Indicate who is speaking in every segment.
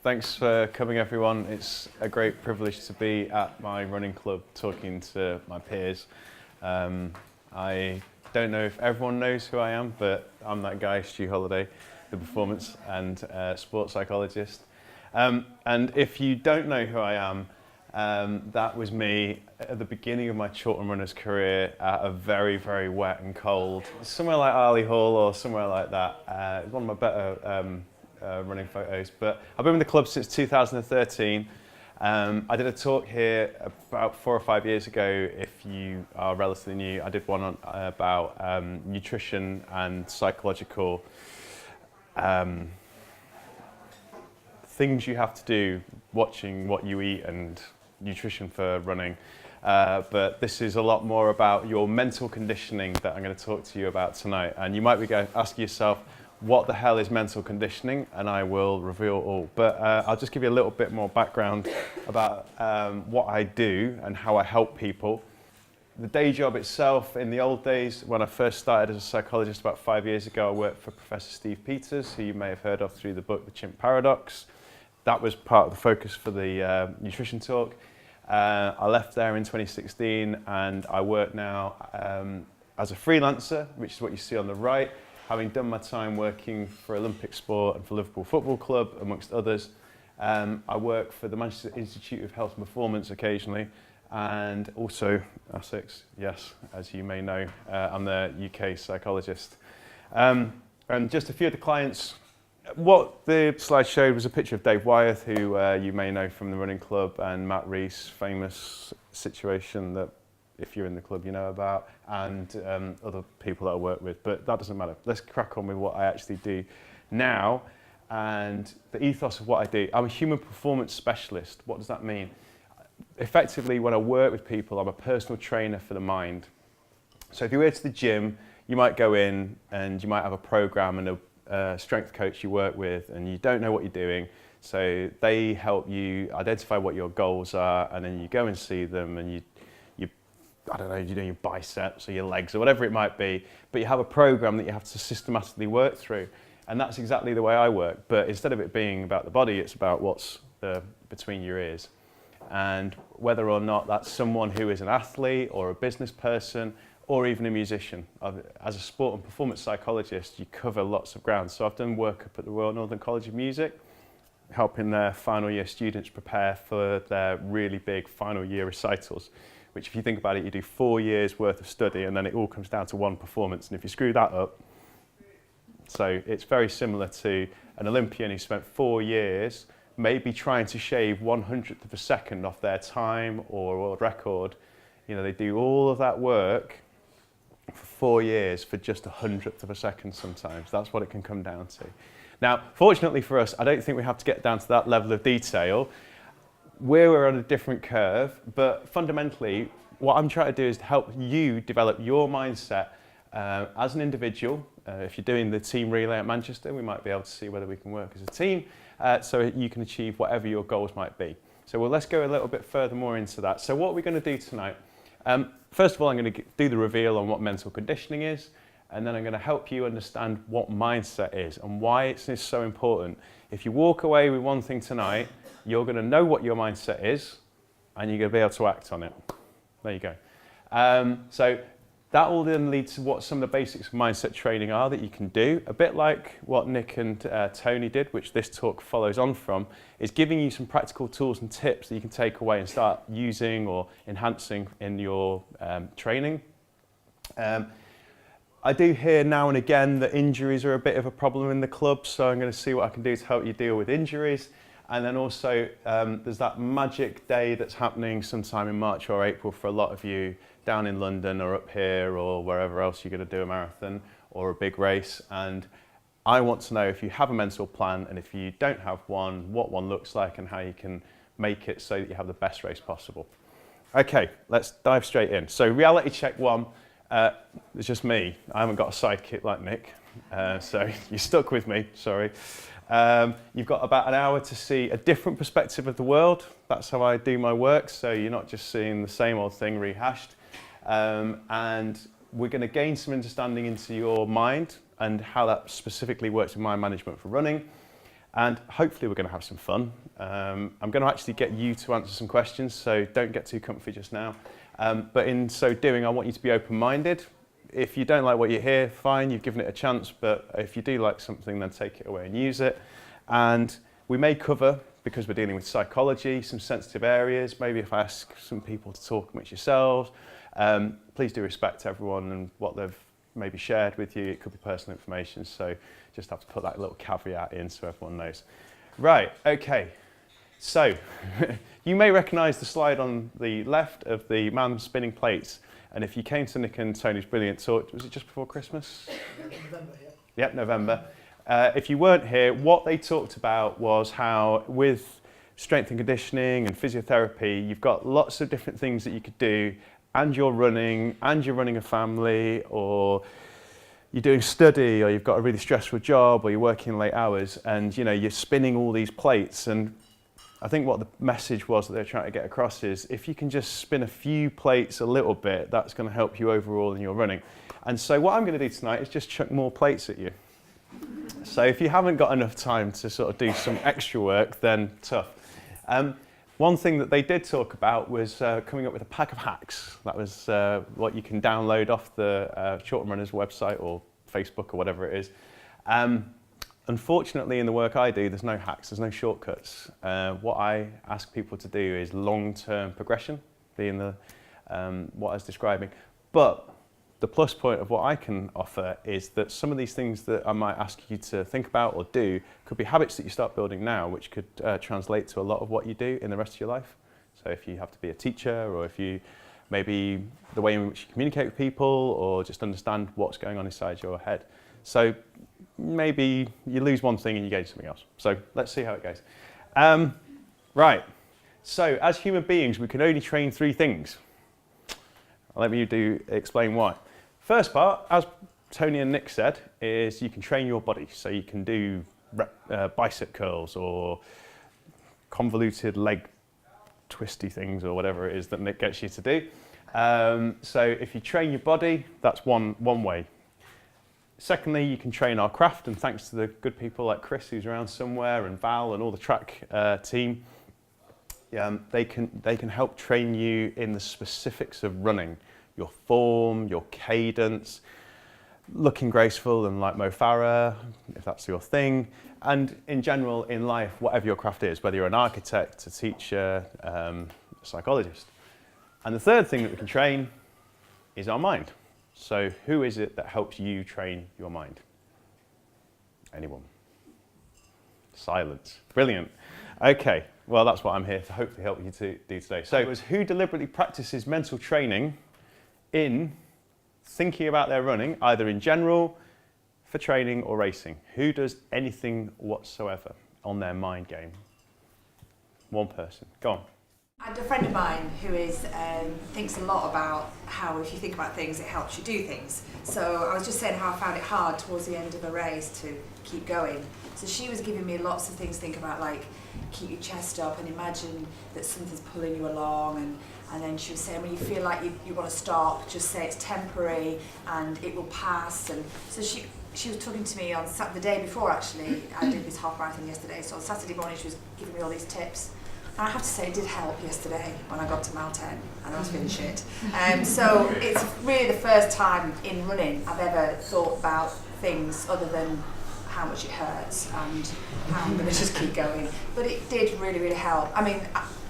Speaker 1: Thanks for coming, everyone. It's a great privilege to be at my running club talking to my peers. I don't know if everyone knows who I am, but I'm that guy, Stuart Holliday, the performance and sports psychologist. And if you don't know who I am, that was me at the beginning of my Chorlton Runners career at a very, very wet and cold, somewhere like Arley Hall or somewhere like that. It's one of my better running photos, but I've been with the club since 2013. I did a talk here about 4 or 5 years ago. If you are relatively new, I did one on, about nutrition and psychological things you have to do watching what you eat and nutrition for running. But this is a lot more about your mental conditioning that I'm going to talk to you about tonight. And you might be asking yourself, what the hell is mental conditioning? And I will reveal all. But I'll just give you a little bit more background about what I do and how I help people. The day job itself, in the old days, when I first started as a psychologist about 5 years ago, I worked for Professor Steve Peters, who you may have heard of through the book, The Chimp Paradox. That was part of the focus for the nutrition talk. I left there in 2016 and I work now as a freelancer, which is what you see on the right. Having done my time working for Olympic Sport and for Liverpool Football Club, amongst others, I work for the Manchester Institute of Health and Performance occasionally, and also Asics, yes, as you may know, I'm the UK psychologist. And just a few of the clients, what the slide showed was a picture of Dave Wyeth, who you may know from the running club, and Matt Rees, famous situation that if you're in the club you know about, and other people that I work with, but that doesn't matter. Let's crack on with what I actually do now and the ethos of what I do. I'm a human performance specialist. What does that mean? Effectively, when I work with people, I'm a personal trainer for the mind. So if you go to the gym, you might go in and you might have a program and a strength coach you work with, and you don't know what you're doing. So they help you identify what your goals are, and then you go and see them, and you I don't know, you're doing your biceps or your legs or whatever it might be, but you have a program that you have to systematically work through. And that's exactly the way I work. But instead of it being about the body, it's about what's between your ears. And whether or not that's someone who is an athlete or a business person or even a musician. As a sport and performance psychologist, you cover lots of ground. So I've done work up at the Royal Northern College of Music, helping their final year students prepare for their really big final year recitals, which if you think about it, you do 4 years worth of study and then it all comes down to one performance. And if you screw that up, so it's very similar to an Olympian who spent 4 years maybe trying to shave 1/100th of a second off their time or world record. You know, they do all of that work for 4 years for just 1/100th of a second sometimes. That's what it can come down to. Now, fortunately for us, I don't think we have to get down to that level of detail. We're on a different curve, but fundamentally, what I'm trying to do is to help you develop your mindset as an individual. If you're doing the team relay at Manchester, we might be able to see whether we can work as a team so you can achieve whatever your goals might be. So let's go a little bit further more into that. So what are we going to do tonight? First of all, I'm going to do the reveal on what mental conditioning is, and then I'm going to help you understand what mindset is and why it's so important. If you walk away with one thing tonight, you're going to know what your mindset is, and you're going to be able to act on it. There you go. So that will then lead to what some of the basics of mindset training are that you can do. A bit like what Nick and Tony did, which this talk follows on from, is giving you some practical tools and tips that you can take away and start using or enhancing in your training. I do hear now and again that injuries are a bit of a problem in the club, so I'm going to see what I can do to help you deal with injuries. And then also there's that magic day that's happening sometime in March or April for a lot of you down in London or up here or wherever else you're going to do a marathon or a big race. And I want to know if you have a mental plan, and if you don't have one, what one looks like and how you can make it so that you have the best race possible. Okay, let's dive straight in. So reality check 1, it's just me. I haven't got a sidekick like Nick, so you're stuck with me, sorry. You've got about an hour to see a different perspective of the world. That's how I do my work, so you're not just seeing the same old thing rehashed. And we're going to gain some understanding into your mind and how that specifically works in mind management for running. and hopefully we're going to have some fun. I'm going to actually get you to answer some questions, so don't get too comfy just now. But in so doing, I want you to be open-minded. If you don't like what you hear, fine, you've given it a chance, but if you do like something, then take it away and use it. And we may cover, because we're dealing with psychology, some sensitive areas. Maybe if I ask some people to talk amongst yourselves, please do respect everyone and what they've maybe shared with you. It could be personal information, so just have to put that little caveat in so everyone knows. Right, okay. So, you may recognise the slide on the left of the man spinning plates. And if you came to Nick and Tony's brilliant talk, was it just before Christmas?
Speaker 2: November, yeah.
Speaker 1: Yep, November. If you weren't here, what they talked about was how with strength and conditioning and physiotherapy, you've got lots of different things that you could do, and you're running a family, or you're doing study, or you've got a really stressful job, or you're working late hours, and you're spinning all these plates. And I think what the message was that they're trying to get across is if you can just spin a few plates a little bit, that's going to help you overall in your running. And so what I'm going to do tonight is just chuck more plates at you. So if you haven't got enough time to sort of do some extra work, then tough. One thing that they did talk about was coming up with a pack of hacks. That was what you can download off the Chorlton Runners website or Facebook or whatever it is. Unfortunately, in the work I do, there's no hacks, there's no shortcuts. What I ask people to do is long-term progression, being the what I was describing. But the plus point of what I can offer is that some of these things that I might ask you to think about or do could be habits that you start building now, which could translate to a lot of what you do in the rest of your life. So if you have to be a teacher, or if you maybe the way in which you communicate with people, or just understand what's going on inside your head. So maybe you lose one thing and you gain something else. So let's see how it goes. Right, so as human beings, we can only train 3 things. Let me explain why. First part, as Tony and Nick said, is you can train your body. So you can do bicep curls or convoluted leg twisty things or whatever it is that Nick gets you to do. So if you train your body, that's one way. Secondly, you can train our craft, and thanks to the good people like Chris, who's around somewhere, and Val and all the track team, they can help train you in the specifics of running, your form, your cadence, looking graceful and like Mo Farah, if that's your thing, and in general in life, whatever your craft is, whether you're an architect, a teacher, a psychologist. And the third thing that we can train is our mind. So who is it that helps you train your mind? Anyone? Silence. Brilliant. Okay, well that's what I'm here to hopefully help you to do today. So it was who deliberately practices mental training in thinking about their running, either in general, for training or racing. Who does anything whatsoever on their mind game? One person. Go on.
Speaker 3: I had a friend of mine who thinks a lot about how if you think about things, it helps you do things. So I was just saying how I found it hard towards the end of a race to keep going. So she was giving me lots of things to think about, like keep your chest up and imagine that something's pulling you along, and then she was saying when you feel like you want to stop, just say it's temporary and it will pass. And so she was talking to me on the day before, actually. I did this half marathon yesterday, so on Saturday morning she was giving me all these tips. And I have to say it did help yesterday when I got to mile 10 and I was feeling shit. So it's really the first time in running I've ever thought about things other than how much it hurts and how I'm going to just keep going. But it did really, really help. I mean,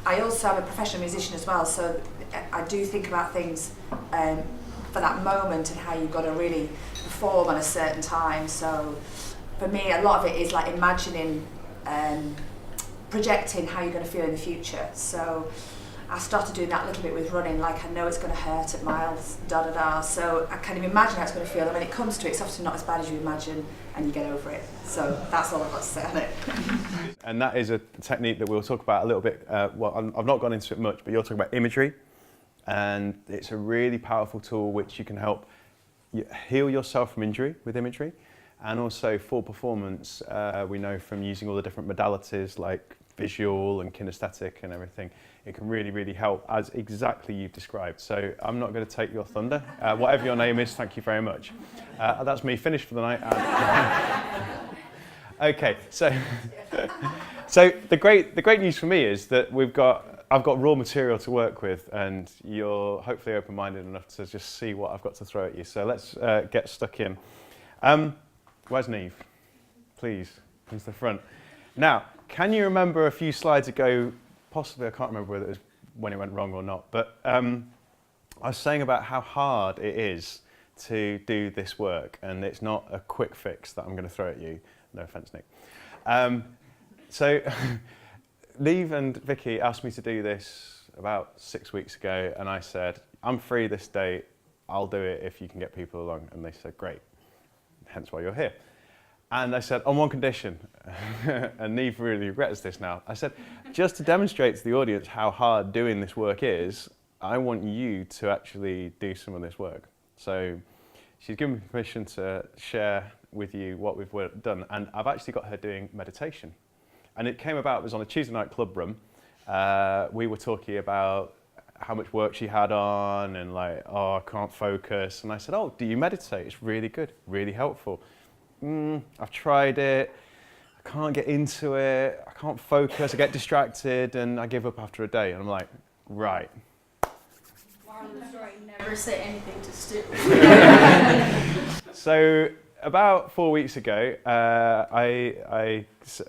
Speaker 3: I also am a professional musician as well, so I do think about things for that moment and how you've got to really perform at a certain time. So for me, a lot of it is like imagining, projecting how you're going to feel in the future. So I started doing that a little bit with running, like I know it's going to hurt at miles, so I kind of imagine how it's going to feel, and when it comes to it, it's often not as bad as you imagine, and you get over it. So that's all I've got to say on it.
Speaker 1: And that is a technique that we'll talk about a little bit, well, I've not gone into it much, but you're talking about imagery, and it's a really powerful tool which you can help you heal yourself from injury with imagery, and also for performance, we know from using all the different modalities like visual and kinesthetic and everything, it can really, really help, as exactly you've described. So I'm not going to take your thunder. Whatever your name is, thank you very much. That's me finished for the night. Okay, so so the great news for me is that I've got raw material to work with, and you're hopefully open-minded enough to just see what I've got to throw at you. So let's get stuck in. Where's Neve? Please, come to the front. Now, can you remember a few slides ago, possibly I can't remember whether it was when it went wrong or not, but I was saying about how hard it is to do this work, and it's not a quick fix that I'm going to throw at you. No offence, Nick. So Neve and Vicky asked me to do this about 6 weeks ago, and I said, I'm free this date, I'll do it if you can get people along. And they said, great, hence why you're here. And I said, on one condition, and Neve really regrets this now, I said, just to demonstrate to the audience how hard doing this work is, I want you to actually do some of this work. So she's given me permission to share with you what we've done, and I've actually got her doing meditation. And it came about, it was on a Tuesday night club room. We were talking about how much work she had on, and like, oh, I can't focus. And I said, oh, do you meditate? It's really good, really helpful. I've tried it, I can't get into it, I can't focus, I get distracted, and I give up after a day. And I'm like, right.
Speaker 2: Moral of the story, never say anything to Stu.
Speaker 1: So about 4 weeks ago,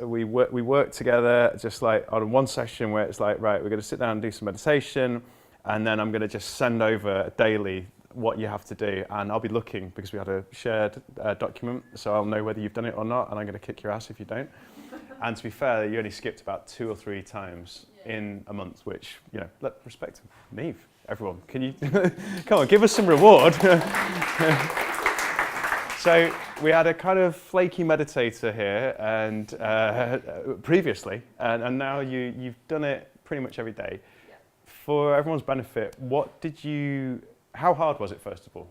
Speaker 1: we worked together just like on one session where it's like, right, we're going to sit down and do some meditation, and then I'm going to just send over daily what you have to do, and I'll be looking because we had a shared document, so I'll know whether you've done it or not, and I'm going to kick your ass if you don't. And to be fair, you only skipped about 2 or 3 times in a month, which, you know, let respect Neve, everyone. Can you come on, give us some reward? So we had a kind of flaky meditator here, and previously, and now you've done it pretty much every day.
Speaker 2: Yeah.
Speaker 1: For everyone's benefit, how hard was it, first of all?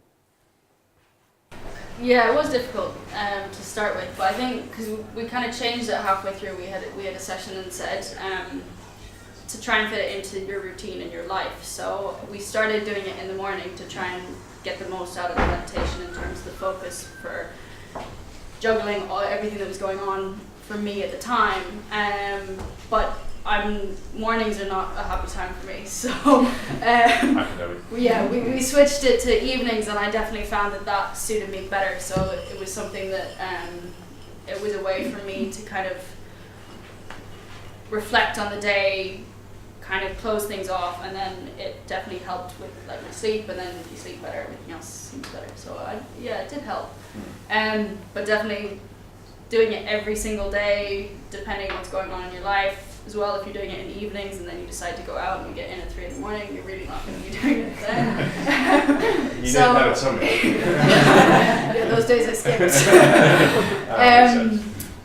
Speaker 2: Yeah, it was difficult to start with, but I think because we kind of changed it halfway through, we had a session and said to try and fit it into your routine and your life. So we started doing it in the morning to try and get the most out of the meditation in terms of the focus for juggling everything that was going on for me at the time. But mornings are not a happy time for me, so we switched it to evenings, and I definitely found that suited me better. So it was something that it was a way for me to kind of reflect on the day, kind of close things off, and then it definitely helped with like my sleep, and then if you sleep better, everything else seems better. So it did help, but definitely doing it every single day, depending on what's going on in your life. As well, if you're doing it in the evenings and then you decide to go out and you get in at 3 in the morning, you're really not going to be doing it then.
Speaker 1: You didn't know it's something.
Speaker 2: Yeah, those days I skipped.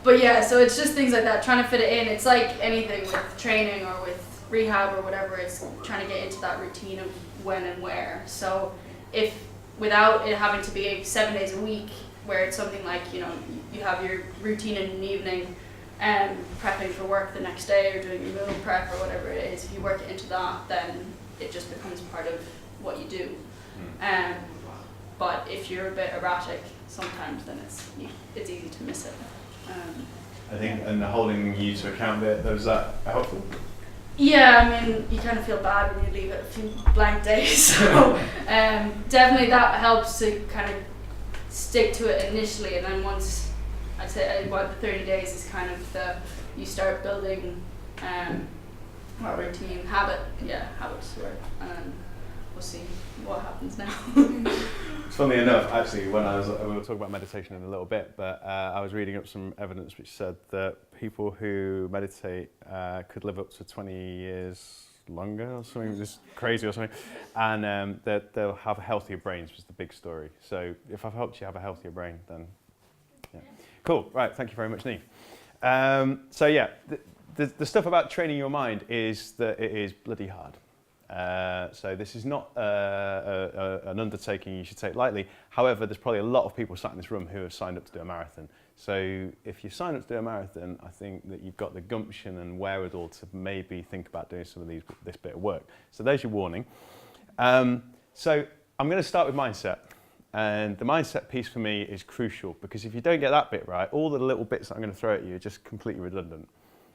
Speaker 2: But yeah, so it's just things like that, trying to fit it in. It's like anything with training or with rehab or whatever, it's trying to get into that routine of when and where. So if without it having to be 7 days a week, where it's something like, you know, you have your routine in the evening, prepping for work the next day or doing your meal prep or whatever it is, if you work it into that, then it just becomes part of what you do. But if you're a bit erratic sometimes, then it's easy to miss it.
Speaker 1: I think, and holding you to account bit, was that helpful?
Speaker 2: Yeah, I mean, you kind of feel bad when you leave it a few blank days, so definitely that helps to kind of stick to it initially, and then once, I'd say about the 30 days is kind of you start building a routine, habits work, and then we'll see what happens now.
Speaker 1: Funnily enough, actually, we were talking about meditation in a little bit, but I was reading up some evidence which said that people who meditate could live up to 20 years longer or something, just crazy or something, and that they'll have healthier brains, was the big story. So if I've helped you have a healthier brain, then yeah. Cool, right, thank you very much, Neve. So yeah, the stuff about training your mind is that it is bloody hard. So this is not an undertaking you should take lightly. However, there's probably a lot of people sat in this room who have signed up to do a marathon. So if you sign up to do a marathon, I think that you've got the gumption and wherewithal to maybe think about doing some of this bit of work. So there's your warning. So I'm going to start with mindset. And the mindset piece for me is crucial, because if you don't get that bit right, all the little bits that I'm going to throw at you are just completely redundant.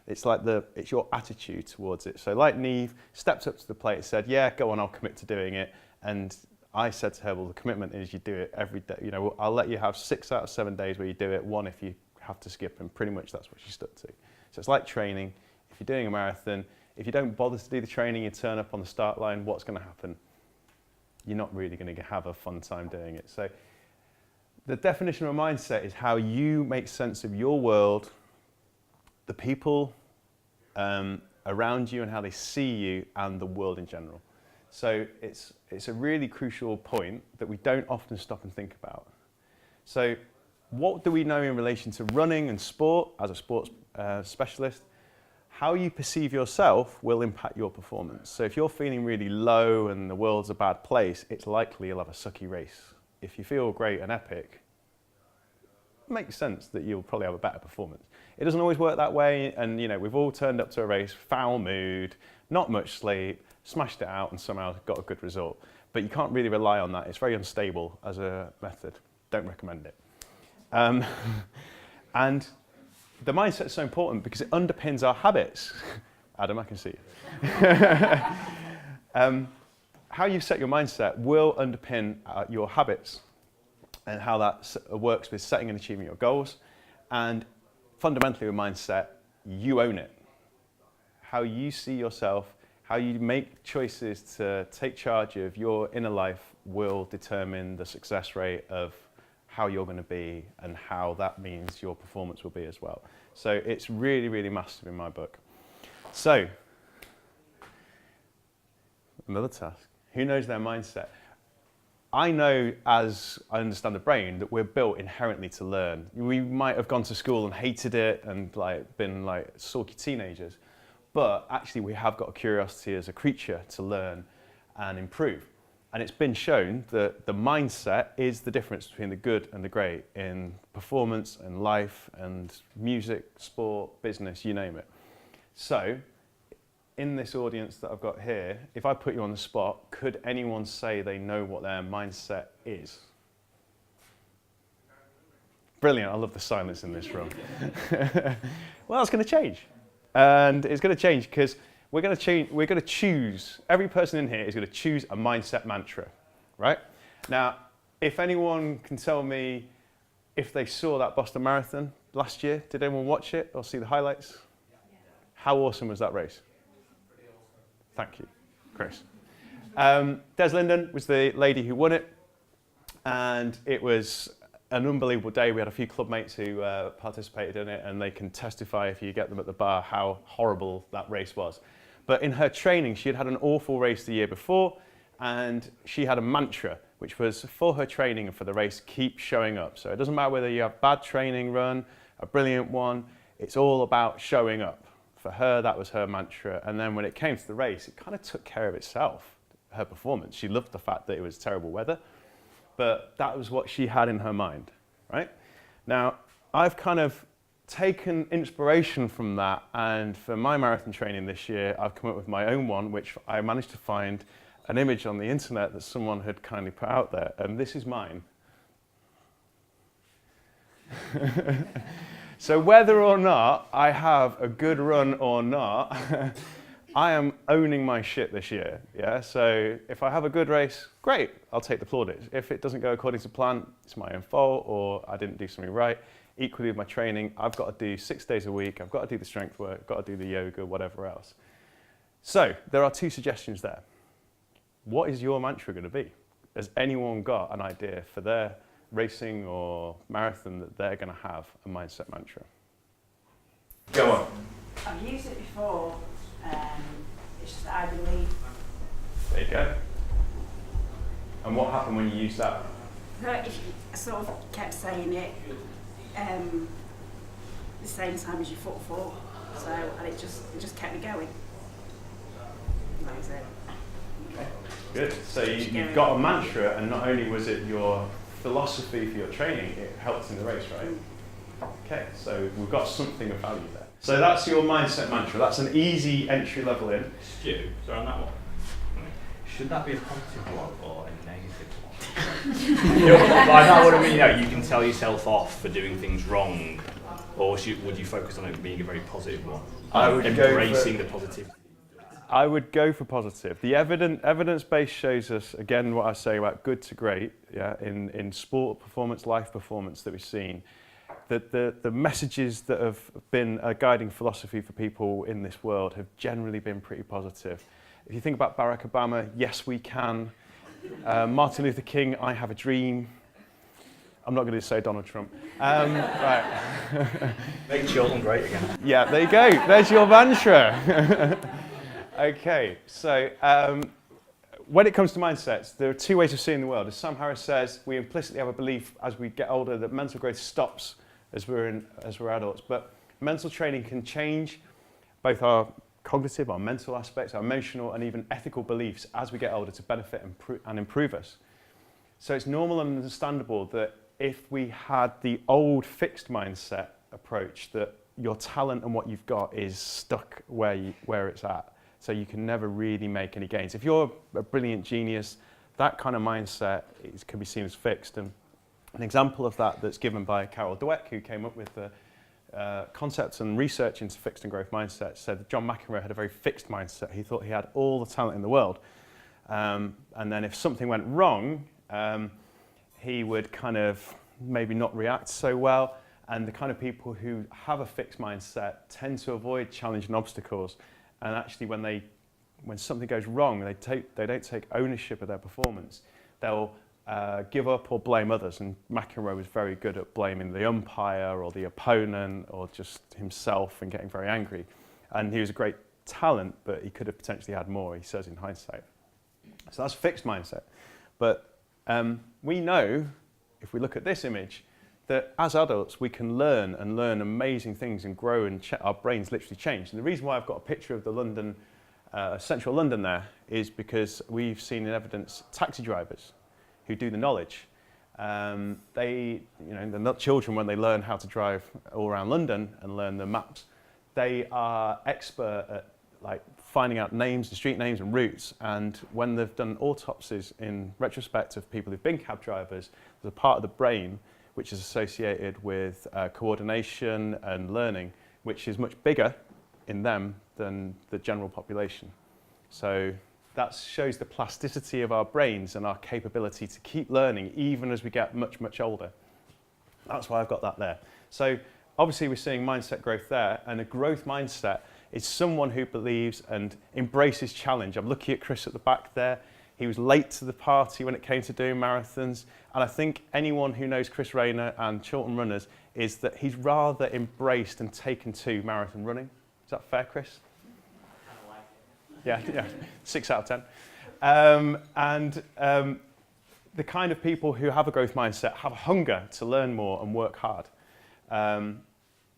Speaker 1: It's like it's your attitude towards it. So like Neve stepped up to the plate and said, yeah, go on, I'll commit to doing it. And I said to her, well, the commitment is you do it every day. You know, I'll let you have 6 out of 7 days where you do it, 1 if you have to skip, and pretty much that's what she stuck to. So it's like training. If you're doing a marathon, if you don't bother to do the training, you turn up on the start line, what's going to happen? You're not really going to have a fun time doing it. So the definition of a mindset is how you make sense of your world, the people around you and how they see you, and the world in general. So it's a really crucial point that we don't often stop and think about. So what do we know in relation to running and sport as a sports specialist? How you perceive yourself will impact your performance. So if you're feeling really low and the world's a bad place, it's likely you'll have a sucky race. If you feel great and epic, it makes sense that you'll probably have a better performance. It doesn't always work that way, and you know, we've all turned up to a race, foul mood, not much sleep, smashed it out and somehow got a good result. But you can't really rely on that. It's very unstable as a method. Don't recommend it. And the mindset is so important because it underpins our habits. Adam, I can see you. How you set your mindset will underpin your habits and how that works with setting and achieving your goals. And fundamentally with mindset, you own it. How you see yourself, how you make choices to take charge of your inner life will determine the success rate of how you're going to be and how that means your performance will be as well. So it's really, really massive in my book. So, another task. Who knows their mindset? I know, as I understand the brain, that we're built inherently to learn. We might have gone to school and hated it and been sulky teenagers, but actually we have got a curiosity as a creature to learn and improve. And it's been shown that the mindset is the difference between the good and the great in performance and life and music, sport, business, you name it. So, in this audience that I've got here, if I put you on the spot, could anyone say they know what their mindset is? Brilliant, I love the silence in this room. Well, that's going to change. And it's going to change because we're going to choose, every person in here is going to choose a mindset mantra, right? Now, if anyone can tell me if they saw that Boston Marathon last year, did anyone watch it or see the highlights? Yeah. How awesome was that race? Pretty awesome. Thank you, Chris. Des Linden was the lady who won it, and it was an unbelievable day. We had a few club mates who participated in it, and they can testify, if you get them at the bar, how horrible that race was. But in her training, she had had an awful race the year before, and she had a mantra, which was for her training and for the race, keep showing up. So it doesn't matter whether you have a bad training run, a brilliant one, it's all about showing up. For her, that was her mantra. And then when it came to the race, it kind of took care of itself, her performance. She loved the fact that it was terrible weather, but that was what she had in her mind, right? Now, I've kind of taken inspiration from that, and for my marathon training this year, I've come up with my own one, which I managed to find an image on the internet that someone had kindly put out there, and this is mine. So whether or not I have a good run or not, I am owning my shit this year, yeah? So if I have a good race, great, I'll take the plaudits. If it doesn't go according to plan, it's my own fault, or I didn't do something right. Equally with my training, I've got to do 6 days a week, I've got to do the strength work, got to do the yoga, whatever else. So there are 2 suggestions there. What is your mantra going to be? Has anyone got an idea for their racing or marathon that they're going to have a mindset mantra? Go on.
Speaker 4: I've used it before. It's just that I believe.
Speaker 1: There you go. And what happened when you used that?
Speaker 4: I sort of kept saying it the same time as your footfall, and it just kept me going. That was it.
Speaker 1: Okay. Good. So you've got a mantra, and not only was it your philosophy for your training, it helped in the race, right? Okay, so we've got something of value there. So that's your mindset mantra. That's an easy entry level in.
Speaker 5: Stu, so on that one, should that be a positive one or a negative one? By that, what I mean, you can tell yourself off for doing things wrong, or would you focus on it being a very positive one?
Speaker 1: I would
Speaker 5: embracing the positivity.
Speaker 1: I would go for positive. The evidence base shows us, again, what I say about good to great, yeah, in sport performance, life performance that we've seen, that the messages that have been a guiding philosophy for people in this world have generally been pretty positive. If you think about Barack Obama, yes we can. Martin Luther King, I have a dream. I'm not going to say Donald Trump. Right.
Speaker 5: Make Chorlton great again.
Speaker 1: Yeah, there you go. There's your mantra. Okay, so when it comes to mindsets, there are two ways of seeing the world. As Sam Harris says, we implicitly have a belief as we get older that mental growth stops as we're adults. But mental training can change both our cognitive, our mental aspects, our emotional and even ethical beliefs as we get older to benefit and improve us. So it's normal and understandable that if we had the old fixed mindset approach that your talent and what you've got is stuck where it's at, so you can never really make any gains. If you're a brilliant genius, that kind of mindset can be seen as fixed. And an example of that that's given by Carol Dweck, who came up with the concepts and research into fixed and growth mindsets, said that John McEnroe had a very fixed mindset. He thought he had all the talent in the world. And then if something went wrong, he would kind of maybe not react so well. And the kind of people who have a fixed mindset tend to avoid challenging obstacles. And actually when something goes wrong, they don't take ownership of their performance. They'll give up or blame others. And McEnroe was very good at blaming the umpire or the opponent or just himself and getting very angry. And he was a great talent, but he could have potentially had more, he says in hindsight. So that's a fixed mindset. But we know, if we look at this image, that as adults we can learn amazing things and grow, and our brains literally change. And the reason why I've got a picture of the London, central London there, is because we've seen in evidence taxi drivers who do the knowledge. They're not children when they learn how to drive all around London and learn the maps. They are expert at finding out names and street names and routes, and when they've done autopsies in retrospect of people who've been cab drivers, there's a part of the brain which is associated with coordination and learning, which is much bigger in them than the general population. So that shows the plasticity of our brains and our capability to keep learning even as we get much, much older. That's why I've got that there. So obviously we're seeing mindset growth there, and a growth mindset is someone who believes and embraces challenge. I'm looking at Chris at the back there. He was late to the party when it came to doing marathons. And I think anyone who knows Chris Rayner and Chorlton Runners is that he's rather embraced and taken to marathon running. Is that fair, Chris? Yeah, 6 out of 10. The kind of people who have a growth mindset have a hunger to learn more and work hard.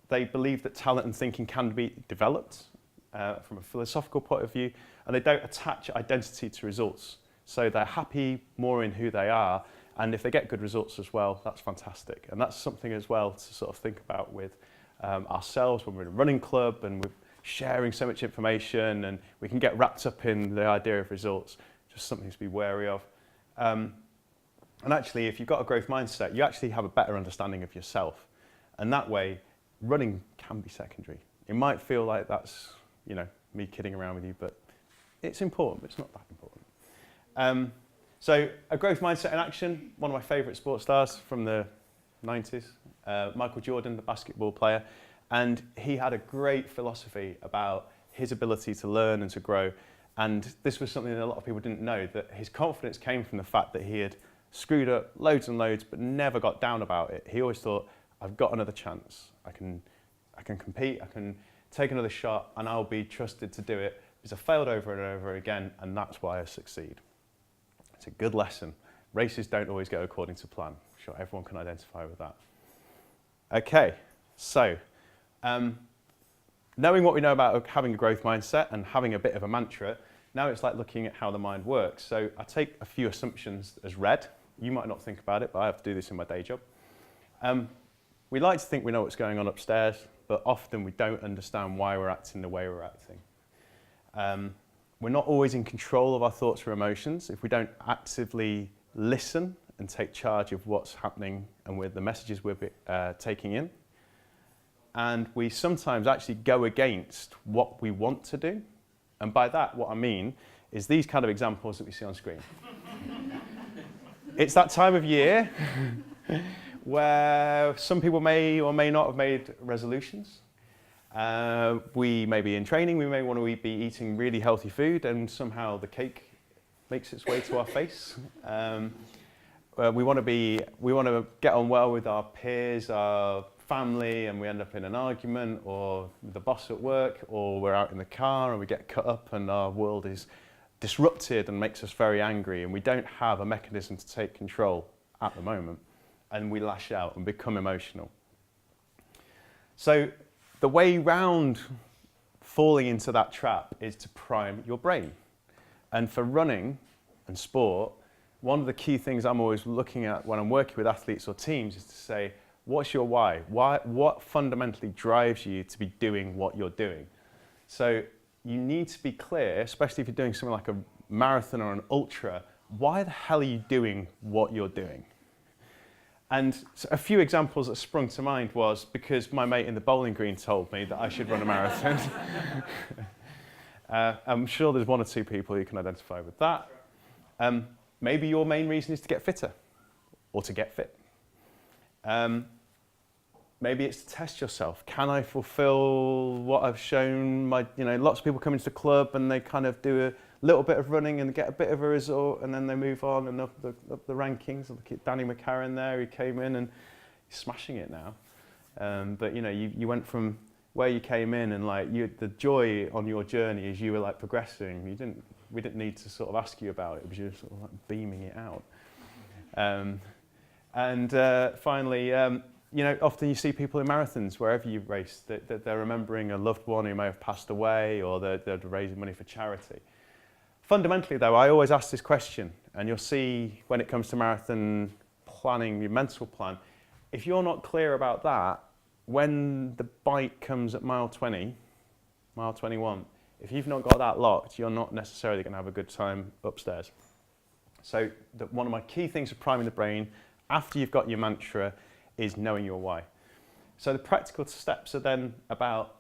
Speaker 1: They believe that talent and thinking can be developed from a philosophical point of view, and they don't attach identity to results. So they're happy more in who they are, and if they get good results as well, that's fantastic. And that's something as well to sort of think about with ourselves when we're in a running club and we're sharing so much information, and we can get wrapped up in the idea of results. Just something to be wary of. And actually, if you've got a growth mindset, you actually have a better understanding of yourself. And that way, running can be secondary. It might feel like that's, me kidding around with you, but it's important, but it's not that important. So a growth mindset in action, one of my favourite sports stars from the 90s, Michael Jordan, the basketball player, and he had a great philosophy about his ability to learn and to grow. And this was something that a lot of people didn't know, that his confidence came from the fact that he had screwed up loads and loads, but never got down about it. He always thought, I've got another chance. I can compete, I can take another shot, and I'll be trusted to do it because I failed over and over again, and that's why I succeed. It's a good lesson. Races don't always go according to plan. I'm sure everyone can identify with that. Okay, so knowing what we know about having a growth mindset and having a bit of a mantra, now it's like looking at how the mind works. So I take a few assumptions as read. You might not think about it, but I have to do this in my day job. We like to think we know what's going on upstairs, but often we don't understand why we're acting the way we're acting. We're not always in control of our thoughts or emotions. If we don't actively listen and take charge of what's happening and with the messages we're taking in. And we sometimes actually go against what we want to do. And by that, what I mean is these kind of examples that we see on screen. It's that time of year where some people may or may not have made resolutions. We may be in training, we may want to be eating really healthy food, and somehow the cake makes its way to our face. We want to get on well with our peers, our family, and we end up in an argument, or with the boss at work, or we're out in the car and we get cut up and our world is disrupted and makes us very angry, and we don't have a mechanism to take control at the moment, and we lash out and become emotional. So the way round falling into that trap is to prime your brain. And for running and sport, one of the key things I'm always looking at when I'm working with athletes or teams is to say, what's your why? What fundamentally drives you to be doing what you're doing? So you need to be clear, especially if you're doing something like a marathon or an ultra, why the hell are you doing what you're doing? And so a few examples that sprung to mind was because my mate in the bowling green told me that I should run a marathon. I'm sure there's one or two people who can identify with that. Maybe your main reason is to get fitter or to get fit. Maybe it's to test yourself. Can I fulfill what I've shown? Lots of people come into the club and they kind of do a little bit of running and get a bit of a result, and then they move on and up the rankings. Look at Danny McCarran there, he came in and he's smashing it now. But you went from where you came in, and the joy on your journey as you were progressing. We didn't need to sort of ask you about it, because you were sort of beaming it out. Finally, often you see people in marathons, wherever you race, that they're remembering a loved one who may have passed away, or they're raising money for charity. Fundamentally, though, I always ask this question, and you'll see when it comes to marathon planning, your mental plan, if you're not clear about that, when the bite comes at mile 20, mile 21, if you've not got that locked, you're not necessarily going to have a good time upstairs. So one of my key things for priming the brain, after you've got your mantra, is knowing your why. So the practical steps are then about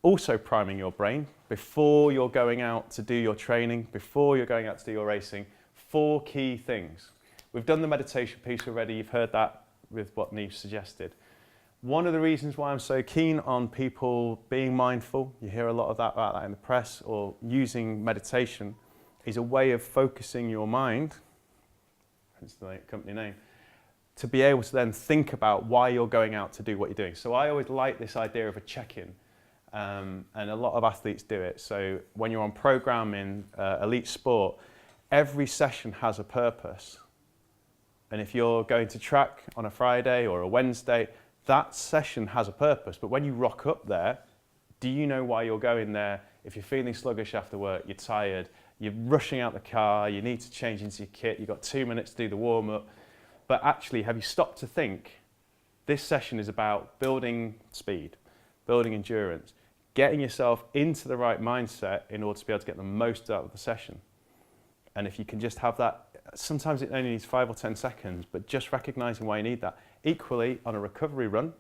Speaker 1: also priming your brain before you're going out to do your training, before you're going out to do your racing. 4 key things. We've done the meditation piece already. You've heard that with what Neve suggested. One of the reasons why I'm so keen on people being mindful, you hear a lot of that about that in the press, or using meditation, is a way of focusing your mind, hence the company name, to be able to then think about why you're going out to do what you're doing. So I always like this idea of a check-in, and a lot of athletes do it. So when you're on program in elite sport, every session has a purpose. And if you're going to track on a Friday or a Wednesday, that session has a purpose. But when you rock up there, do you know why you're going there? If you're feeling sluggish after work, you're tired, you're rushing out the car, you need to change into your kit, you've got 2 minutes to do the warm-up. But actually, have you stopped to think, this session is about building speed, building endurance, getting yourself into the right mindset in order to be able to get the most out of the session. And if you can just have that, sometimes it only needs 5 or 10 seconds, but just recognizing why you need that. Equally, on a recovery run,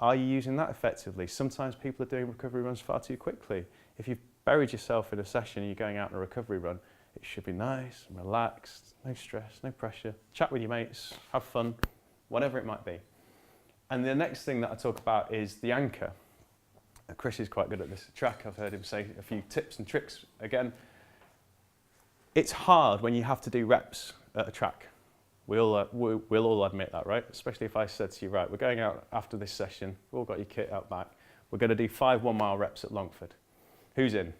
Speaker 1: are you using that effectively? Sometimes people are doing recovery runs far too quickly. If you've buried yourself in a session and you're going out on a recovery run, it should be nice and relaxed, no stress, no pressure. Chat with your mates, have fun, whatever it might be. And the next thing that I talk about is the anchor. Chris is quite good at this track. I've heard him say a few tips and tricks again. It's hard when you have to do reps at a track. We'll all admit that, right? Especially if I said to you, right, we're going out after this session, we've all got your kit out back. We're going to do 5 1-mile reps at Longford. Who's in?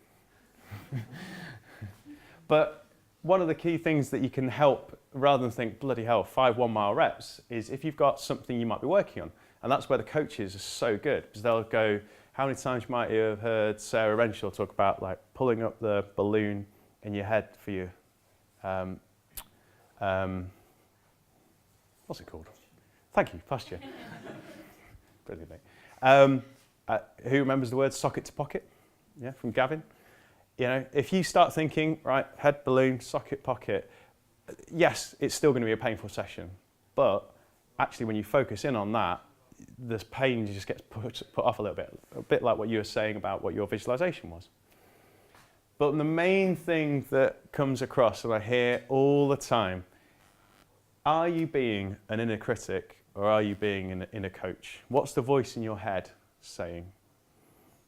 Speaker 1: But one of the key things that you can help, rather than think, bloody hell, 5 1-mile reps, is if you've got something you might be working on. And that's where the coaches are so good, because they'll go, how many times might you have heard Sarah Renshaw talk about pulling up the balloon in your head for your, what's it called? Thank you, past you. Brilliant, mate. Who remembers the word socket to pocket? Yeah, from Gavin. If you start thinking, right, head balloon, socket pocket, yes, it's still going to be a painful session, but actually when you focus in on that, this pain just gets put off a bit like what you were saying about what your visualization was. But the main thing that comes across, and I hear all the time, are you being an inner critic or are you being an inner coach? What's the voice in your head saying?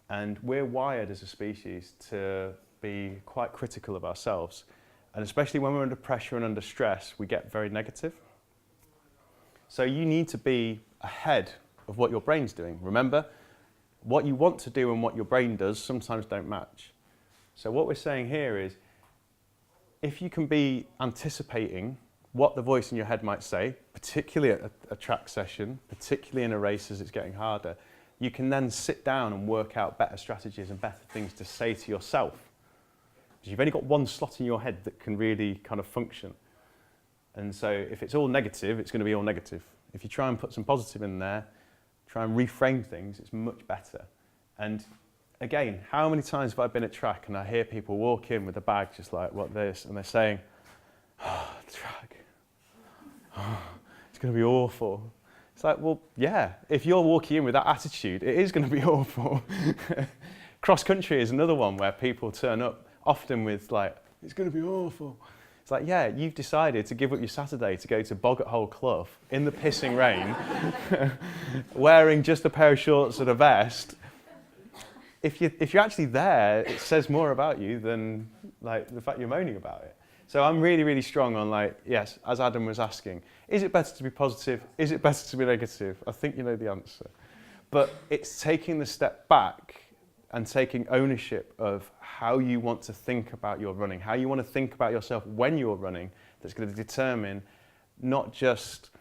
Speaker 1: And we're wired as a species to be quite critical of ourselves. And especially when we're under pressure and under stress, we get very negative. So you need to be ahead of what your brain's doing. Remember, what you want to do and what your brain does sometimes don't match. So what we're saying here is, if you can be anticipating what the voice in your head might say, particularly at a track session, particularly in a race as it's getting harder, you can then sit down and work out better strategies and better things to say to yourself. Because you've only got one slot in your head that can really kind of function. And so if it's all negative, it's going to be all negative. If you try and put some positive in there, try and reframe things, it's much better. And again, how many times have I been at track and I hear people walk in with a bag just like what this, and they're saying, oh, track, oh, it's going to be awful. It's like, well, yeah, if you're walking in with that attitude, it is going to be awful. Cross country is another one where people turn up often with like, it's going to be awful. It's like, yeah, you've decided to give up your Saturday to go to Boggart Hole Clough in the pissing rain, wearing just a pair of shorts and a vest. If you're actually there, it says more about you than like the fact you're moaning about it. So I'm really, really strong on like, yes, as Adam was asking, is it better to be positive? Is it better to be negative? I think you know the answer. But it's taking the step back and taking ownership of how you want to think about your running, how you want to think about yourself when you're running, that's going to determine not just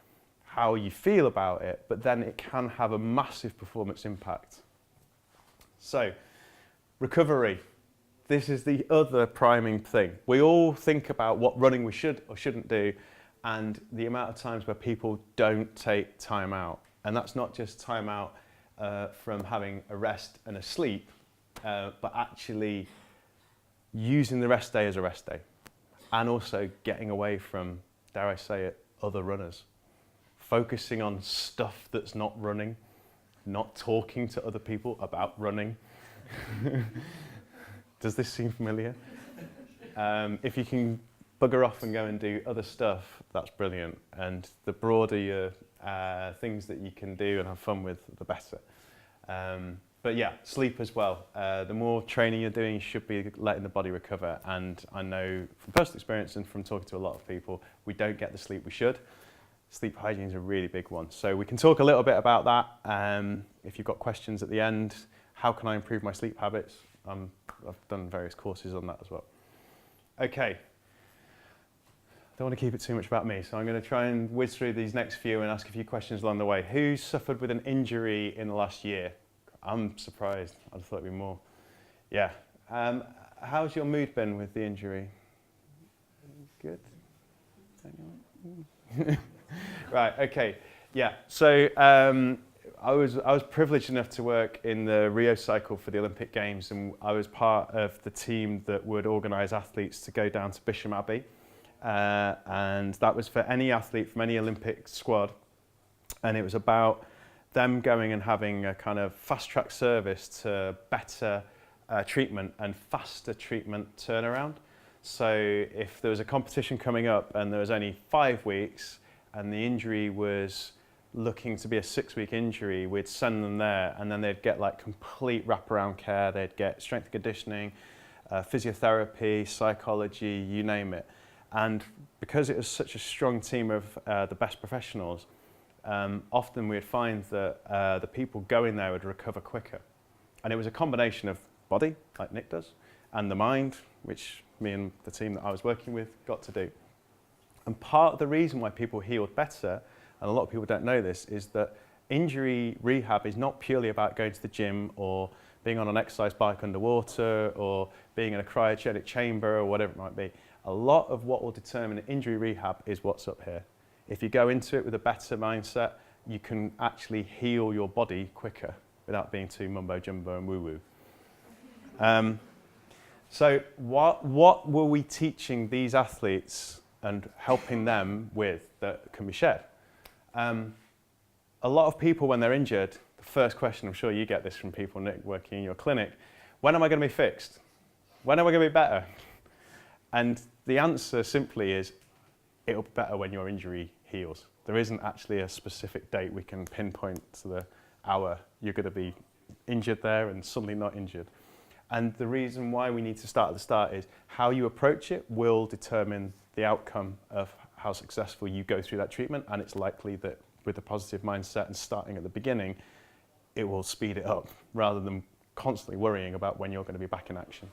Speaker 1: how you feel about it, but then it can have a massive performance impact. So, recovery. This is the other priming thing. We all think about what running we should or shouldn't do, and the amount of times where people don't take time out. And that's not just time out from having a rest and a sleep, but actually using the rest day as a rest day, and also getting away from, dare I say it, other runners. Focusing on stuff that's not running, not talking to other people about running. Does this seem familiar? If you can bugger off and go and do other stuff, that's brilliant. And the broader your things that you can do and have fun with, the better. But yeah, sleep as well. The more training you're doing, you should be letting the body recover. And I know from personal experience and from talking to a lot of people, we don't get the sleep we should. Sleep hygiene is a really big one. So we can talk a little bit about that. If you've got questions at the end, how can I improve my sleep habits? I've done various courses on that as well. Okay. Don't want to keep it too much about me, so I'm going to try and whiz through these next few and ask a few questions along the way. Who suffered with an injury in the last year? I'm surprised. I thought it'd be more. Yeah. How's your mood been with the injury? Good? Right, okay. Yeah, so I was privileged enough to work in the Rio cycle for the Olympic Games, and I was part of the team that would organise athletes to go down to Bisham Abbey. And that was for any athlete from any Olympic squad. And it was about them going and having a kind of fast-track service to better treatment and faster treatment turnaround. So if there was a competition coming up and there was only 5 weeks and the injury was looking to be a 6-week injury, we'd send them there, and then they'd get like complete wraparound care. They'd get strength and conditioning, physiotherapy, psychology, you name it. And because it was such a strong team of the best professionals, often we'd find that the people going there would recover quicker. And it was a combination of body, like Nick does, and the mind, which me and the team that I was working with got to do. And part of the reason why people healed better, and a lot of people don't know this, is that injury rehab is not purely about going to the gym or being on an exercise bike underwater or being in a cryogenic chamber or whatever it might be. A lot of what will determine injury rehab is what's up here. If you go into it with a better mindset, you can actually heal your body quicker without being too mumbo-jumbo and woo-woo. So what were we teaching these athletes and helping them with that can be shared. A lot of people, when they're injured, the first question, I'm sure you get this from people, Nick, working in your clinic, when am I going to be fixed? When am I going to be better? And the answer simply is, it'll be better when your injury heals. There isn't actually a specific date we can pinpoint to the hour you're going to be injured there and suddenly not injured. And the reason why we need to start at the start is how you approach it will determine the outcome of how successful you go through that treatment, and it's likely that with a positive mindset and starting at the beginning, it will speed it up rather than constantly worrying about when you're going to be back in action.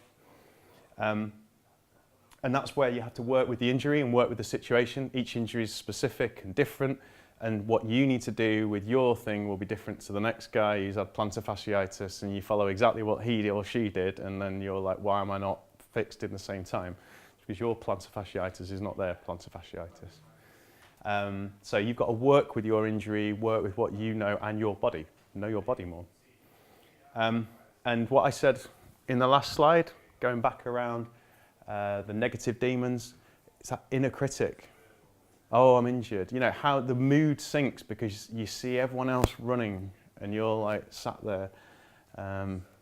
Speaker 1: And that's where you have to work with the injury and work with the situation. Each injury is specific and different, and what you need to do with your thing will be different to the next guy who's had plantar fasciitis, and you follow exactly what he or she did, and then you're like, why am I not fixed in the same time? It's because your plantar fasciitis is not their plantar fasciitis. So you've got to work with your injury, work with what you know and your body. Know your body more. And what I said in the last slide, going back around the negative demons, it's that inner critic. Oh, I'm injured. You know, how the mood sinks because you see everyone else running and you're like sat there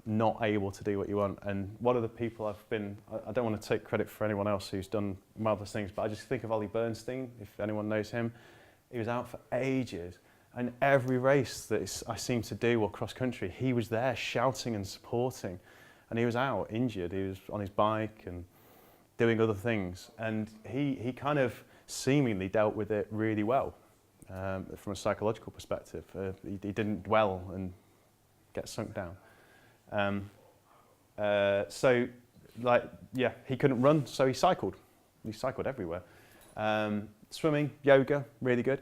Speaker 1: not able to do what you want. And one of the people I don't want to take credit for anyone else who's done marvellous things, but I just think of Ollie Bernstein, if anyone knows him. He was out for ages. And every race that I seem to do, or cross country, he was there shouting and supporting. And he was out injured. He was on his bike and doing other things. And he kind of seemingly dealt with it really well from a psychological perspective. He didn't dwell and get sunk down. So, like, yeah, he couldn't run, so he cycled. He cycled everywhere. Swimming, yoga, really good.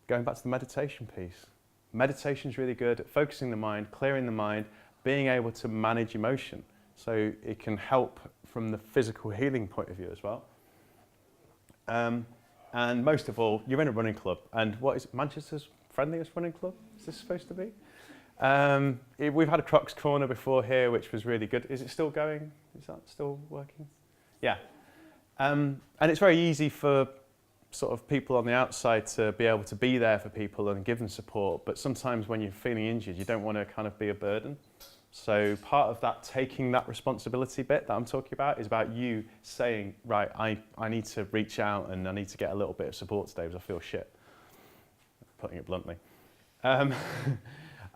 Speaker 1: Going back to the meditation piece. Meditation's really good at focusing the mind, clearing the mind, being able to manage emotion. So it can help from the physical healing point of view as well. And most of all, you're in a running club. And what is Manchester's friendliest running club? Is this supposed to be? We've had a Crocs Corner before here, which was really good. Is it still going? Is that still working? Yeah. And it's very easy for sort of people on the outside to be able to be there for people and give them support. But sometimes when you're feeling injured, you don't want to kind of be a burden. So part of that taking that responsibility bit that I'm talking about is about you saying, right, I need to reach out and I need to get a little bit of support today because I feel shit, putting it bluntly.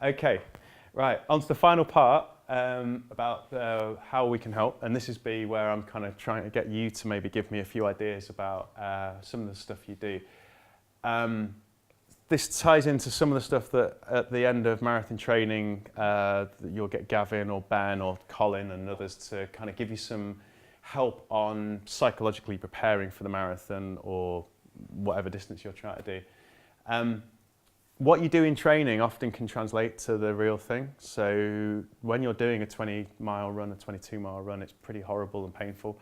Speaker 1: Okay, right, on to the final part about how we can help. And this is where I'm kind of trying to get you to maybe give me a few ideas about some of the stuff you do. This ties into some of the stuff that at the end of marathon training, you'll get Gavin or Ben or Colin and others to kind of give you some help on psychologically preparing for the marathon or whatever distance you're trying to do. What you do in training often can translate to the real thing. So when you're doing a 20-mile run, a 22-mile run, it's pretty horrible and painful.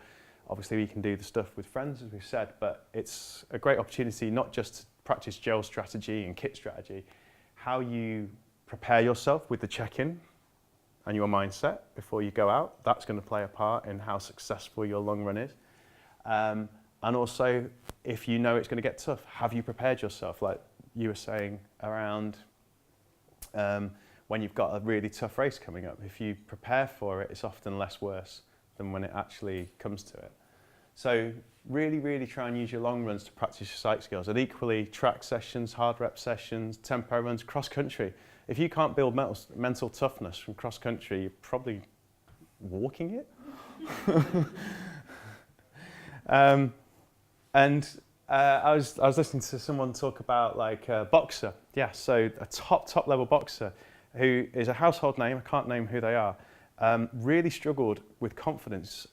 Speaker 1: Obviously, we can do the stuff with friends, as we've said, but it's a great opportunity not just to practice gel strategy and kit strategy, how you prepare yourself with the check-in and your mindset before you go out. That's going to play a part in how successful your long run is. And also, if you know it's going to get tough, have you prepared yourself? Like you were saying around when you've got a really tough race coming up, if you prepare for it, it's often less worse than when it actually comes to it. So really, really try and use your long runs to practice your psych skills. And equally, track sessions, hard rep sessions, tempo runs, cross country. If you can't build mental toughness from cross country, you're probably walking it. I was listening to someone talk about like a boxer. Yeah, so a top level boxer who is a household name. I can't name who they are. Really struggled with confidence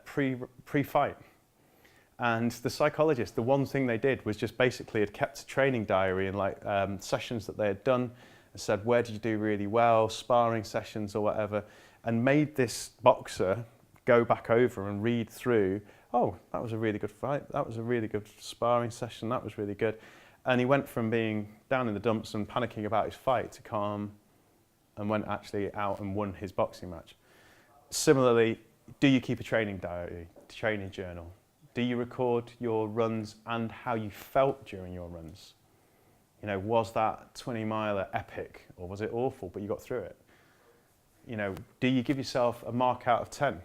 Speaker 1: pre-fight. And the psychologist, the one thing they did was just basically had kept a training diary and like sessions that they had done and said, where did you do really well, sparring sessions or whatever, and made this boxer go back over and read through, oh, that was a really good fight, that was a really good sparring session, that was really good. And he went from being down in the dumps and panicking about his fight to calm and went actually out and won his boxing match. Similarly, do you keep a training diary, training journal? Do you record your runs and how you felt during your runs? You know, was that 20-miler epic, or was it awful, but you got through it? You know, do you give yourself a mark out of 10?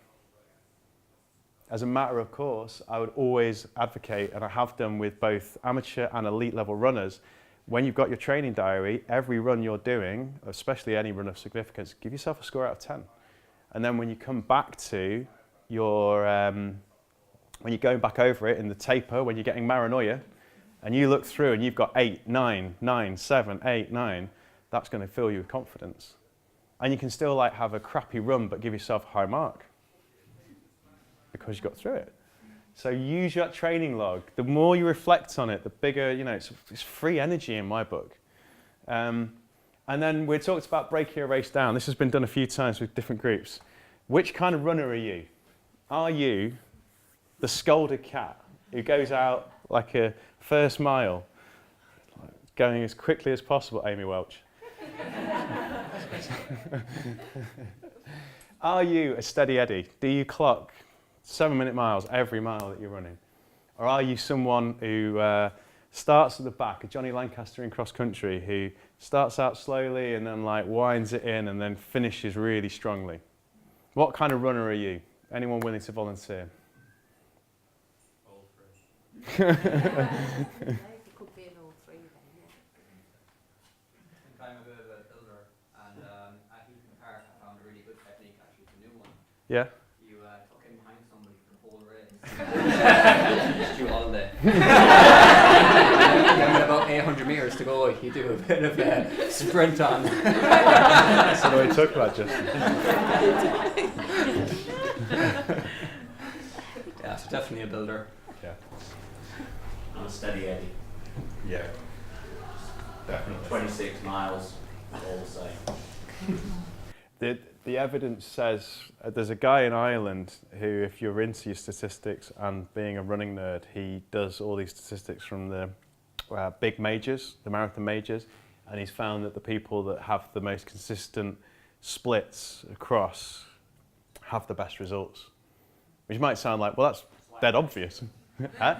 Speaker 1: As a matter of course, I would always advocate, and I have done with both amateur and elite level runners, when you've got your training diary, every run you're doing, especially any run of significance, give yourself a score out of 10. And then when you come back to your, when you're going back over it in the taper, when you're getting paranoia, and you look through and you've got 8, 9, 9, 7, 8, 9, that's going to fill you with confidence. And you can still like have a crappy run, but give yourself a high mark because you got through it. So use that training log. The more you reflect on it, the bigger, you know, it's free energy in my book. And then we talked about breaking your race down. This has been done a few times with different groups. Which kind of runner are you? Are you the scolded cat who goes out like a first mile, going as quickly as possible, Amy Welch? Are you a steady Eddie? Do you clock 7-minute miles every mile that you're running? Or are you someone who starts at the back, a Johnny Lancaster in cross country, who starts out slowly and then like winds it in and then finishes really strongly? What kind of runner are you? Anyone willing to volunteer?
Speaker 5: All three.
Speaker 3: It could be an all three then, yeah.
Speaker 6: I think I'm a bit of a builder, and at Heaton Park I found a really good technique, actually, it's a new one.
Speaker 1: Yeah?
Speaker 6: You tuck in behind somebody for the whole race. Stuart Holliday. Then with about 800 metres to go, you do a bit of a sprint on.
Speaker 1: That's what we talk about, Justin.
Speaker 6: Yeah, so definitely a builder.
Speaker 1: Yeah.
Speaker 5: I'm a steady Eddie.
Speaker 1: Yeah. Definitely.
Speaker 5: 26 miles, all the same.
Speaker 1: The evidence says there's a guy in Ireland who, if you're into your statistics and being a running nerd, he does all these statistics from the big majors, the marathon majors, and he's found that the people that have the most consistent splits across have the best results. Which might sound like, well, that's dead obvious. Huh?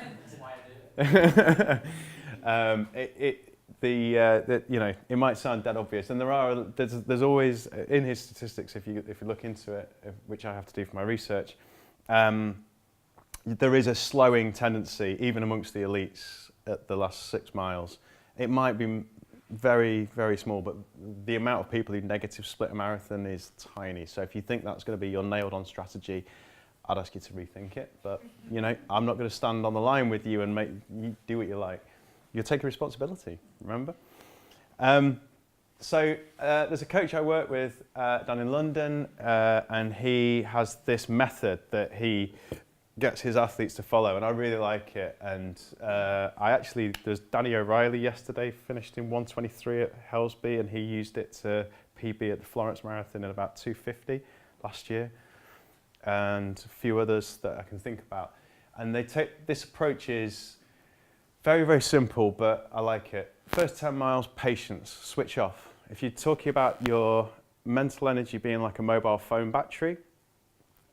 Speaker 1: You know, it might sound dead obvious, and there's always in his statistics, if you look into it, which I have to do for my research, there is a slowing tendency even amongst the elites at the last 6 miles. It might be very, very small, but the amount of people who negative split a marathon is tiny. So if you think that's going to be your nailed-on strategy, I'd ask you to rethink it. But you know, I'm not going to stand on the line with you and make you do what you like. You're taking responsibility, remember? So there's a coach I work with down in London, and he has this method that he gets his athletes to follow, and I really like it. And there's Danny O'Reilly yesterday, finished in 1:23 at Helsby, and he used it to PB at the Florence Marathon in about 2:50 last year, and a few others that I can think about. And they take this approach is very, very simple, but I like it. First 10 miles, patience, switch off. If you're talking about your mental energy being like a mobile phone battery,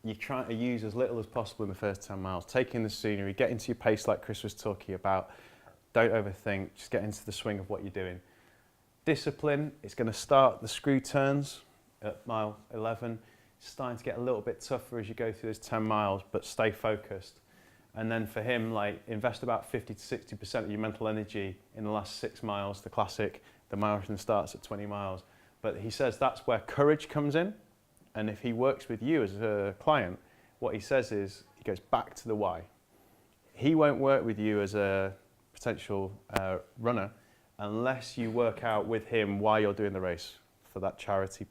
Speaker 1: you're trying to use as little as possible in the first 10 miles. Take in the scenery, get into your pace like Chris was talking about. Don't overthink, just get into the swing of what you're doing. Discipline, it's going to start the screw turns at mile 11. It's starting to get a little bit tougher as you go through those 10 miles, but stay focused. And then for him, like, invest about 50 to 60% of your mental energy in the last 6 miles, the classic. The marathon starts at 20 miles. But he says that's where courage comes in. And if he works with you as a client, what he says is he goes back to the why. He won't work with you as a potential runner unless you work out with him why you're doing the race for that charity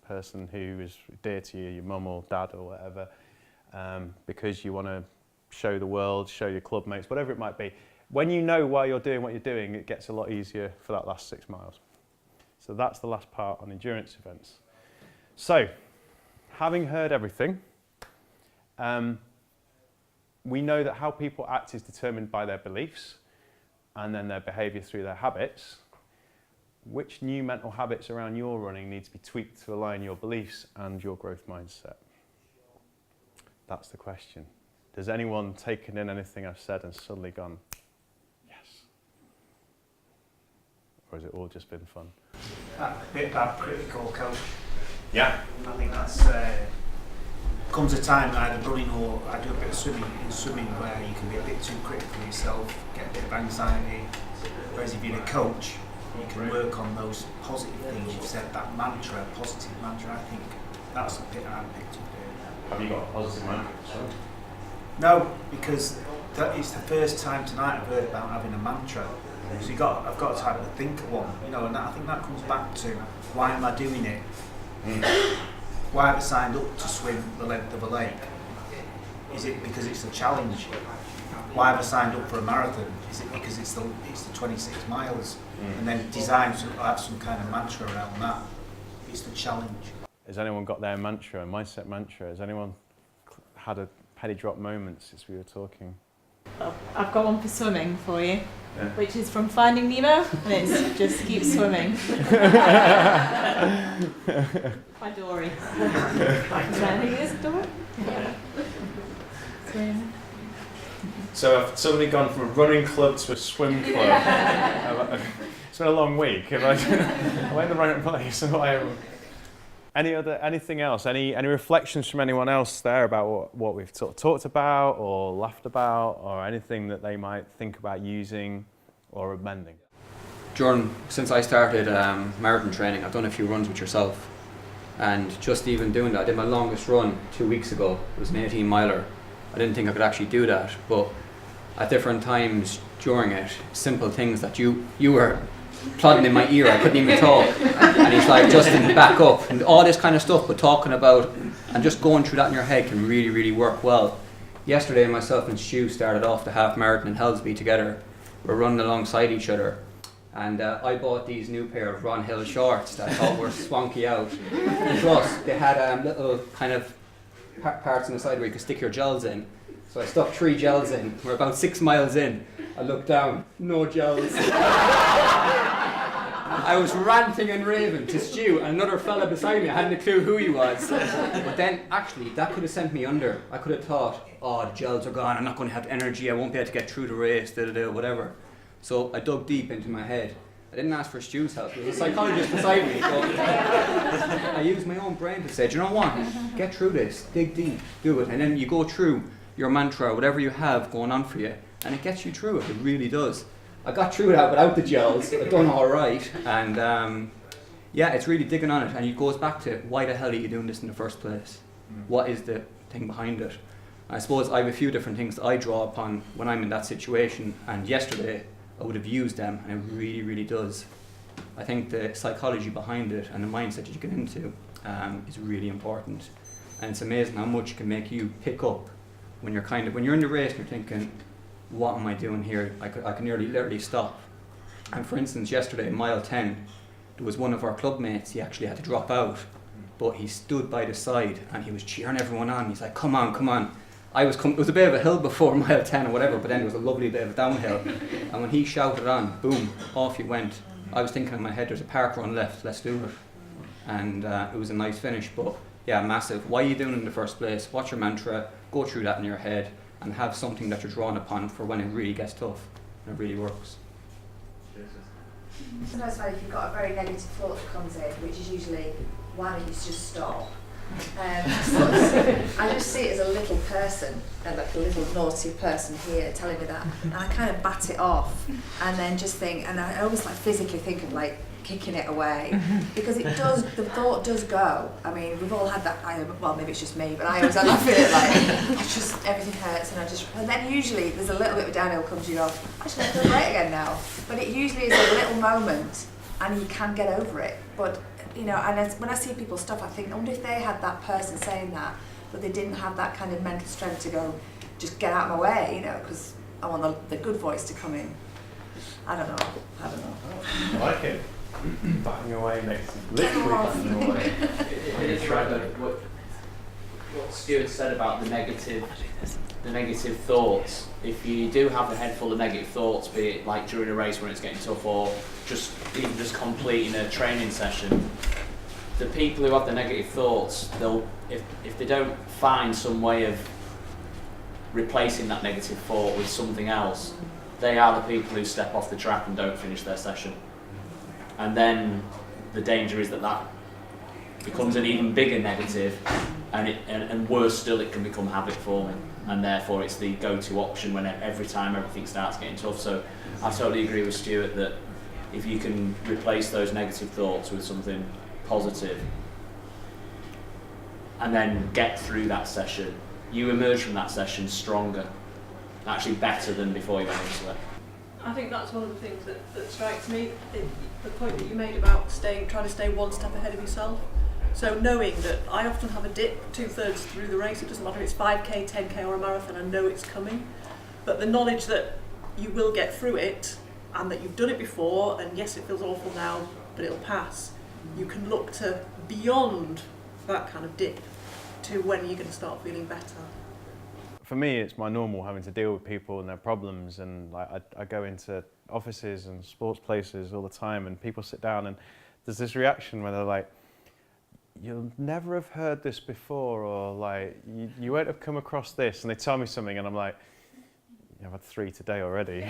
Speaker 1: person who is dear to you, your mum or dad or whatever, because you want to show the world, show your club mates, whatever it might be. When you know why you're doing what you're doing, it gets a lot easier for that last 6 miles. So that's the last part on endurance events. So, having heard everything, we know that how people act is determined by their beliefs and then their behaviour through their habits. Which new mental habits around your running need to be tweaked to align your beliefs and your growth mindset? That's the question. Has anyone taken in anything I've said and suddenly gone, yes? Or has it all just been fun?
Speaker 7: That bit about critical coach.
Speaker 1: Yeah.
Speaker 7: I think that's comes a time either running or I do a bit of swimming. In swimming, where you can be a bit too critical of yourself, get a bit of anxiety. Whereas if you're a coach, you can work on those positive things. You've said that mantra, positive mantra. I think that's the bit I picked up there.
Speaker 1: Have you got a positive mantra?
Speaker 7: No, because it's the first time tonight I've heard about having a mantra. So I've got to have a think of one, you know, and I think that comes back to why am I doing it? Why have I signed up to swim the length of a lake? Is it because it's a challenge? Why have I signed up for a marathon? Is it because it's the 26 miles? And then design to have some kind of mantra around that. It's the challenge.
Speaker 1: Has anyone got their mantra, mindset mantra? Has anyone had a penny drop moment since we were talking?
Speaker 8: I've got one for swimming for you, which is from Finding Nemo, and it's just keep swimming. By Dory. I think it's Dory. Yeah. Swim.
Speaker 1: So I've suddenly gone from a running club to a swim club. It's been a long week. Am I in the right place? Anything else? Any reflections from anyone else there about what we've talked about or laughed about, or anything that they might think about using or amending?
Speaker 9: Jordan, since I started marathon training, I've done a few runs with yourself, and just even doing that, I did my longest run 2 weeks ago. It was an 18 miler. I didn't think I could actually do that, but at different times during it, simple things that you were plodding in my ear, I couldn't even talk, and he's like, Justin, back up, and all this kind of stuff, but talking about and just going through that in your head can really, really work well. Yesterday, myself and Stu started off the half marathon in Helsby together. We're running alongside each other, and I bought these new pair of Ron Hill shorts that I thought were swanky out. Plus, they had little kind of parts on the side where you could stick your gels in. So I stuck 3 gels in. We're about 6 miles in. I looked down, no gels. I was ranting and raving to Stu and another fella beside me. I hadn't a clue who he was. But then, actually, that could have sent me under. I could have thought, oh, the gels are gone, I'm not going to have energy, I won't be able to get through the race, whatever. So I dug deep into my head. I didn't ask for Stu's help. There was a psychologist beside me. So I used my own brain to say, do you know what? Get through this. Dig deep. Do it. And then you go through your mantra, whatever you have going on for you, and it gets you through it. It really does. I got through that without the gels. I've done all right. And yeah, it's really digging on it. And it goes back to, why the hell are you doing this in the first place? What is the thing behind it? I suppose I have a few different things that I draw upon when I'm in that situation. And yesterday, I would have used them, and it really, really does. I think the psychology behind it and the mindset that you get into is really important. And it's amazing how much it can make you pick up when you're when you're in the race and you're thinking, what am I doing here? I can nearly literally stop. And for instance, yesterday, mile 10, there was one of our club mates, he actually had to drop out, but he stood by the side and he was cheering everyone on. He's like, come on, come on. It was a bit of a hill before mile 10 or whatever, but then it was a lovely bit of a downhill. And when he shouted on, boom, off you went. I was thinking in my head, there's a park run left, let's do it. And it was a nice finish, but yeah, massive. Why are you doing it in the first place? What's your mantra? Go through that in your head and have something that you're drawing upon for when it really gets tough. And it really works.
Speaker 3: Sometimes like if you've got a very negative thought that comes in, which is usually, why don't you just stop? I just see it as a little person, like a little naughty person here telling me that, and I kind of bat it off, and then just think, and I almost like physically think of like kicking it away, because it does, the thought does go. I mean, we've all had that, well maybe it's just me, but I always end up feeling like, everything hurts, and then usually there's a little bit of downhill comes, you go, actually I feel great again now, but it usually is a little moment, and you can get over it, but you know, and when I see people's stuff, I think, I wonder if they had that person saying that, but they didn't have that kind of mental strength to go, just get out of my way, you know, because I want the good voice to come in. I don't know.
Speaker 1: I like it. Batting away next, literally batting away.
Speaker 6: It's right, what Stuart said about the negative thoughts. If you do have a head full of negative thoughts, be it like during a race when it's getting tough, or even just completing a training session, the people who have the negative thoughts, they'll if they don't find some way of replacing that negative thought with something else, they are the people who step off the track and don't finish their session. And then the danger is that that becomes an even bigger negative, and worse still, it can become habit forming, and therefore it's the go-to option when every time everything starts getting tough. So I totally agree with Stuart that if you can replace those negative thoughts with something positive and then get through that session, you emerge from that session stronger, actually better than before you went into it.
Speaker 10: I think that's one of the things that strikes me, the point that you made about trying to stay one step ahead of yourself. So knowing that I often have a dip 2/3 through the race, it doesn't matter if it's 5k, 10k or a marathon, I know it's coming. But the knowledge that you will get through it and that you've done it before, and yes, it feels awful now, but it'll pass. You can look to beyond that kind of dip to when you're going to start feeling better.
Speaker 1: For me, it's my normal having to deal with people and their problems, and like I go into offices and sports places all the time, and people sit down and there's this reaction where they're like, you'll never have heard this before, or like you won't have come across this, and they tell me something and I'm like, yeah, I've had 3 today already.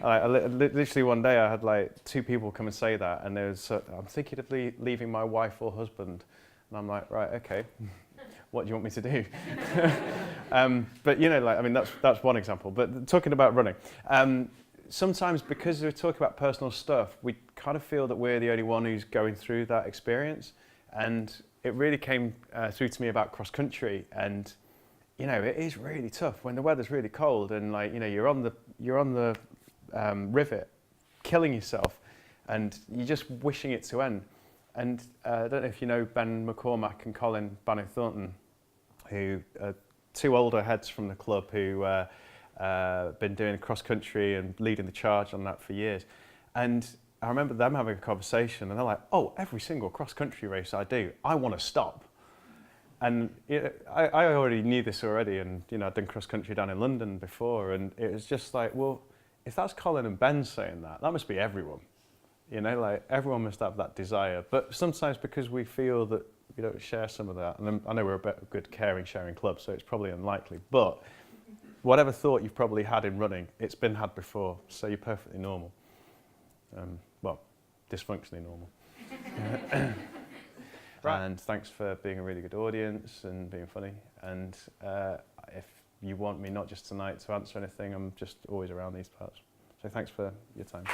Speaker 1: Literally one day I had like 2 people come and say that, and there was I'm thinking of leaving my wife or husband, and I'm like, right, okay. What do you want me to do? But you know, like, I mean, that's one example. But talking about running, sometimes because we talk about personal stuff, we kind of feel that we're the only one who's going through that experience. And it really came through to me about cross country. And you know, it is really tough when the weather's really cold, and like, you know, you're on the rivet, killing yourself, and you're just wishing it to end. And I don't know if you know Ben McCormack and Colin Bannon-Thornton, who are 2 older heads from the club who been doing cross country and leading the charge on that for years. And I remember them having a conversation, and they're like, oh, every single cross country race I do, I want to stop. And you know, I already knew this already, and you know, I'd done cross country down in London before, and it was just like, well, if that's Colin and Ben saying that, that must be everyone. You know, like everyone must have that desire, but sometimes because we feel that we don't share some of that, and I know we're a good caring, sharing club, so it's probably unlikely, but whatever thought you've probably had in running, it's been had before, so you're perfectly normal. Well, dysfunctionally normal. Right. And thanks for being a really good audience and being funny, and if you want me not just tonight to answer anything, I'm just always around these parts. So thanks for your time.